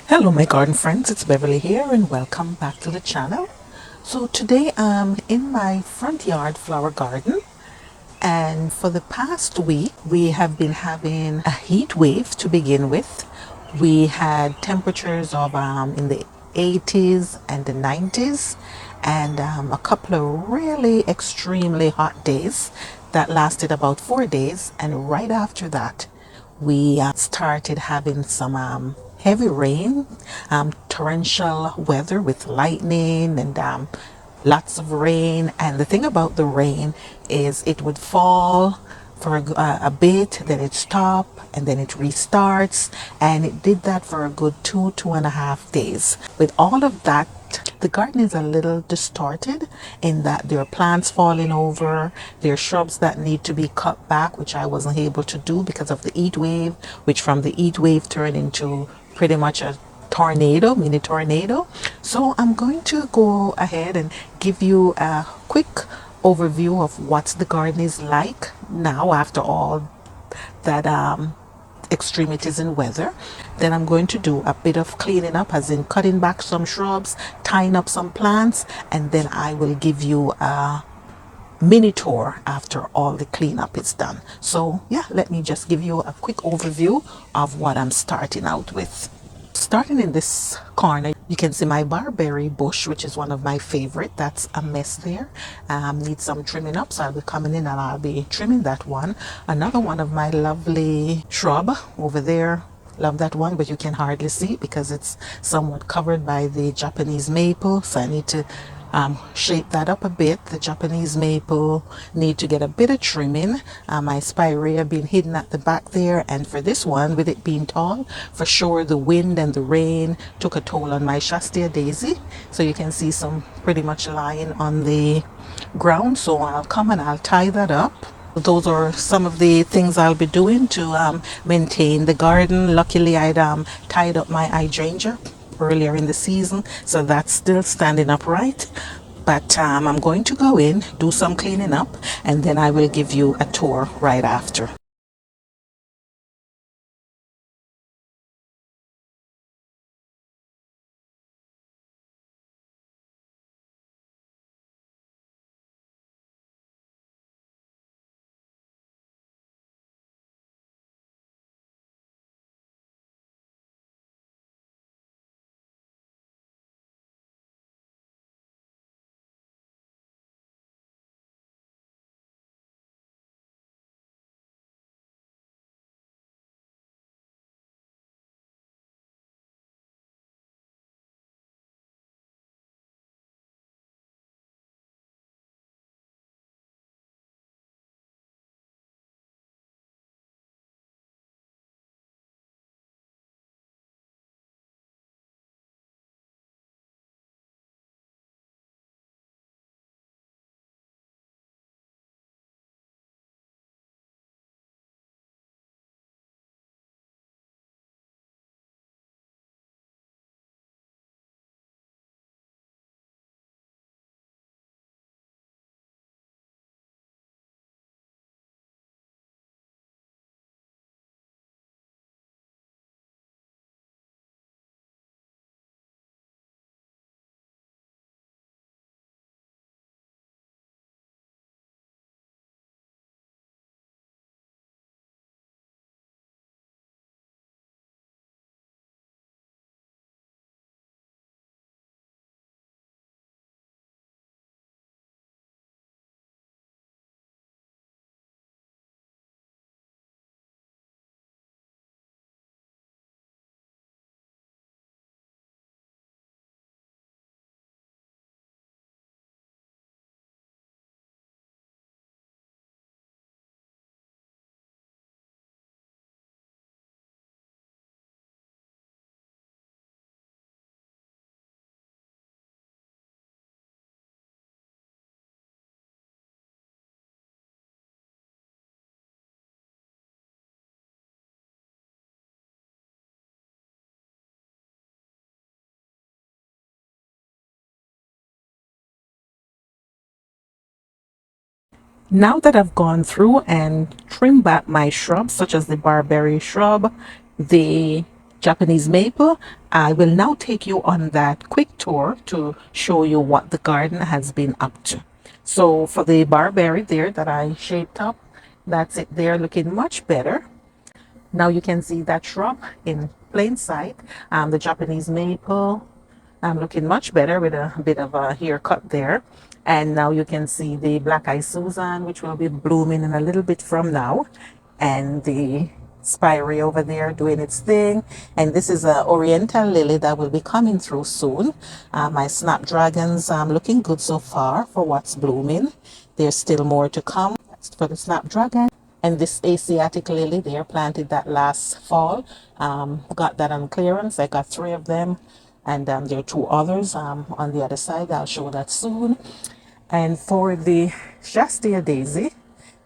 Hello my garden friends, it's Beverly here and welcome back to the channel. So today I'm in my front yard flower garden, and for the past week we have been having a heat wave to begin with. We had temperatures of in the 80s and the 90s, and a couple of really extremely hot days that lasted about 4 days, and right after that we started having some heavy rain, torrential weather with lightning and lots of rain. And the thing about the rain is it would fall for a bit, then it stop, and then it restarts, and it did that for a good 2.5 days. With all of that, the garden is a little distorted in that there are plants falling over, there are shrubs that need to be cut back, which I wasn't able to do because of the heat wave, which from the heat wave turned into pretty much a tornado, mini tornado. So I'm going to go ahead and give you a quick overview of what the garden is like now after all that extremities in weather. Then I'm going to do a bit of cleaning up, as in cutting back some shrubs, tying up some plants, and then I will give you a mini tour after all the cleanup is done. So yeah, let me just give you a quick overview of what I'm starting out with. Starting in this corner, you can see my barberry bush, which is one of my favorite. That's a mess there. Needs some trimming up, so I'll be coming in and I'll be trimming that one. Another one of my lovely shrub over there. Love that one, but you can hardly see it because it's somewhat covered by the Japanese maple. So I need to shape that up a bit. The Japanese maple need to get a bit of trimming. My spirea being hidden at the back there, and for this one, with it being tall, for sure the wind and the rain took a toll on my Shastia daisy. So you can see some pretty much lying on the ground. So I'll come and I'll tie that up. Those are some of the things I'll be doing to maintain the garden. Luckily, I'd tied up my hydrangea earlier in the season, so that's still standing upright. But I'm going to go in, do some cleaning up, and then I will give you a tour right after. Now that I've gone through and trimmed back my shrubs, such as the barberry shrub, the Japanese maple. I will now take you on that quick tour to show you what the garden has been up to. So for the barberry there that I shaped up, that's it there, looking much better. Now you can see that shrub in plain sight. The Japanese maple looking much better with a bit of a haircut there. And now you can see the black eye Susan, which will be blooming in a little bit from now. And the spiry over there doing its thing. And this is a oriental lily that will be coming through soon. My snapdragons looking good so far for what's blooming. There's still more to come. That's for the snapdragon. And this Asiatic lily there, planted that last fall, got that on clearance. I got 3 of them, and there are 2 others on the other side. I'll show that soon. And for the Shastia daisy,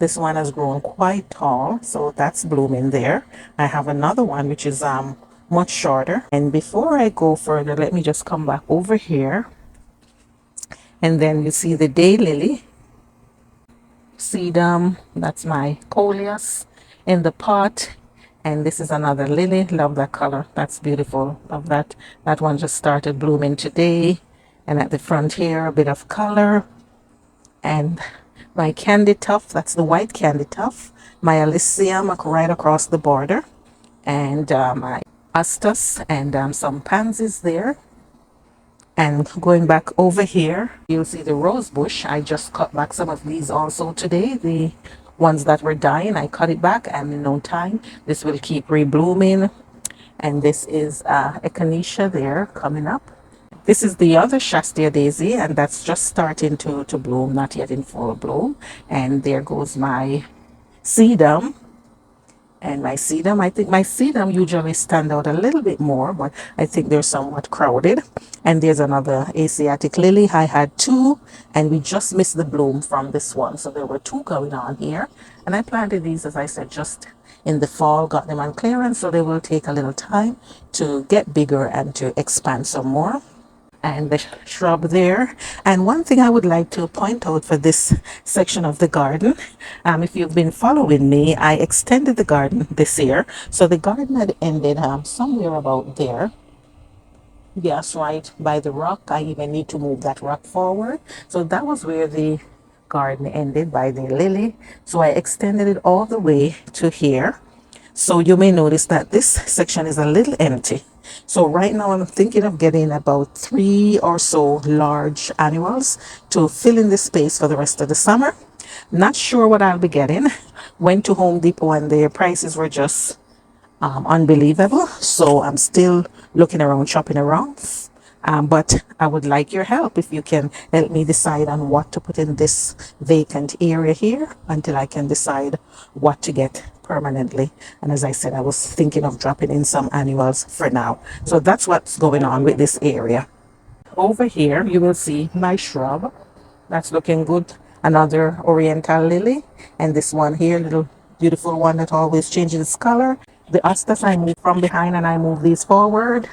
this one has grown quite tall, so that's blooming there. I have another one which is much shorter. And before I go further, let me just come back over here. And then you see the daylily, sedum, that's my coleus in the pot. And this is another lily. Love that color. That's beautiful. Love that. That one just started blooming today. And at the front here, a bit of color. And my candy tuft, that's the white candy tuft. My Alyssium right across the border. And my astus and some pansies there. And going back over here, you'll see the rose bush. I just cut back some of these also today. The ones that were dying, I cut it back, and in no time, this will keep reblooming. And this is echinacea there coming up. This is the other Shastia daisy, and that's just starting to bloom, not yet in full bloom. And there goes my sedum. And my sedum, I think my sedum usually stand out a little bit more, but I think they're somewhat crowded. And there's another Asiatic lily. I had 2, and we just missed the bloom from this one. So there were 2 going on here. And I planted these, as I said, just in the fall, got them on clearance, so they will take a little time to get bigger and to expand some more. And the shrub there. And one thing I would like to point out for this section of the garden, if you've been following me, I extended the garden this year. So the garden had ended somewhere about there. Yes, right by the rock. I even need to move that rock forward. So that was where the garden ended, by the lily. So I extended it all the way to here. So you may notice that this section is a little empty. So right now I'm thinking of getting about 3 or so large annuals to fill in the space for the rest of the summer. Not sure what I'll be getting. Went to Home Depot and their prices were just unbelievable. So I'm still looking around, shopping around. But I would like your help if you can help me decide on what to put in this vacant area here until I can decide what to get permanently. And as I said, I was thinking of dropping in some annuals for now. So that's what's going on with this area. Over here, you will see my shrub. That's looking good. Another oriental lily. And this one here, little beautiful one that always changes its color. The astas I move from behind and I move these forward.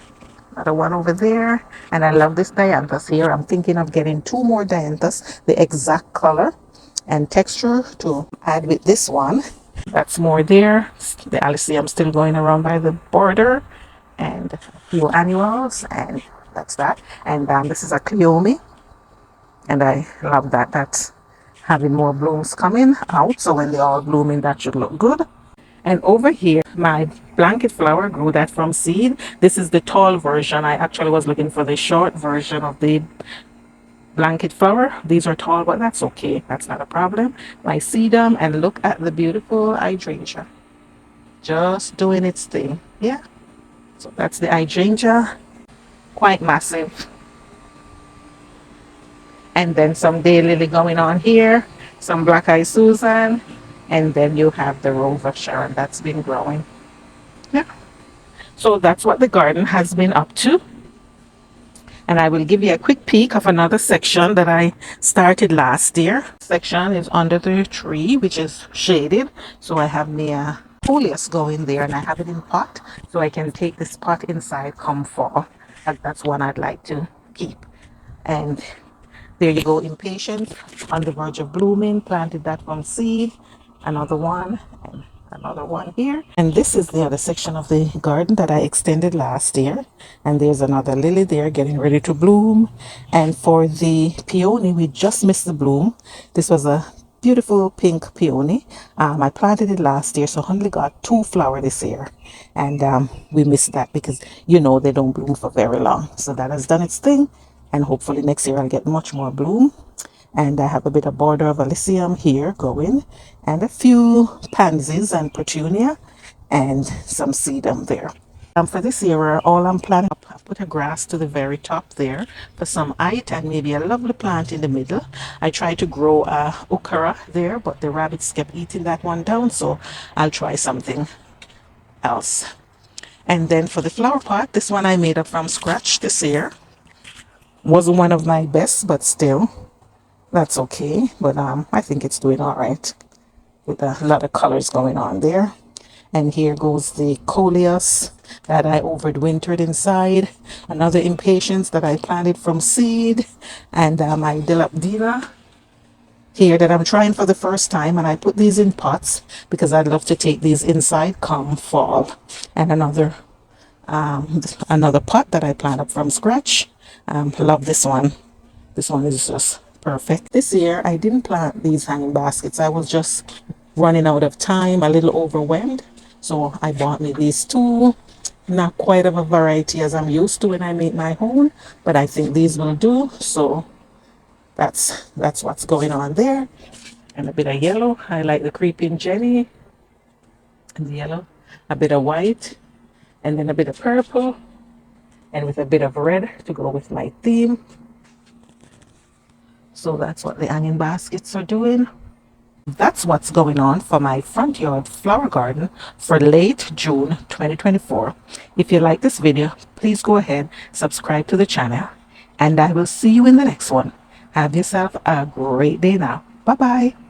Another one over there. And I love this dianthus here. I'm thinking of getting 2 more dianthus, the exact color and texture to add with this one. That's more there. The Alyssium still going around by the border. And a few annuals. And that's that. And this is a Cleome. And I love that. That's having more blooms coming out. So when they're all blooming, that should look good. And over here, my blanket flower grew that from seed. This is the tall version. I actually was looking for the short version of the blanket flower. These are tall, but that's okay. That's not a problem. My sedum, and look at the beautiful hydrangea. Just doing its thing. Yeah. So that's the hydrangea. Quite massive. And then some daylily going on here. Some black eye Susan. And then you have the Rose of Sharon that's been growing. Yeah. So that's what the garden has been up to. And I will give you a quick peek of another section that I started last year. Section is under the tree, which is shaded. So I have the coleus going there, and I have it in pot. So I can take this pot inside come fall. And that's one I'd like to keep. And there you go, impatient, on the verge of blooming. Planted that from seed. Another one. Another one here. And this is the other section of the garden that I extended last year. And there's another lily there getting ready to bloom. And for the peony, we just missed the bloom. This was a beautiful pink peony. I planted it last year, so only got 2 flowers this year. And we missed that because, you know, they don't bloom for very long. So that has done its thing. And hopefully next year I'll get much more bloom. And I have a bit of border of alyssum here going, and a few pansies and petunia, and some sedum there. For this year, all I'm planning, I put a grass to the very top there for some height and maybe a lovely plant in the middle. I tried to grow a okra there, but the rabbits kept eating that one down, so I'll try something else. And then for the flower pot, this one I made up from scratch this year. Wasn't one of my best, but still, that's okay. But I think it's doing all right with a lot of colors going on there. And here goes the coleus that I overwintered inside. Another impatiens that I planted from seed. And my dilapdila here that I'm trying for the first time. And I put these in pots because I'd love to take these inside come fall. And another pot that I planted from scratch. Love this one. This one is just perfect. This year I didn't plant these hanging baskets. I was just running out of time, a little overwhelmed. So I bought me these 2. Not quite of a variety as I'm used to when I make my own, but I think these will do. So that's what's going on there. And a bit of yellow. I like the creeping Jenny and the yellow. A bit of white and then a bit of purple and with a bit of red to go with my theme. So that's what the hanging baskets are doing. That's what's going on for my front yard flower garden for late June 2024. If you like this video, please go ahead, subscribe to the channel, and I will see you in the next one. Have yourself a great day now. Bye-bye.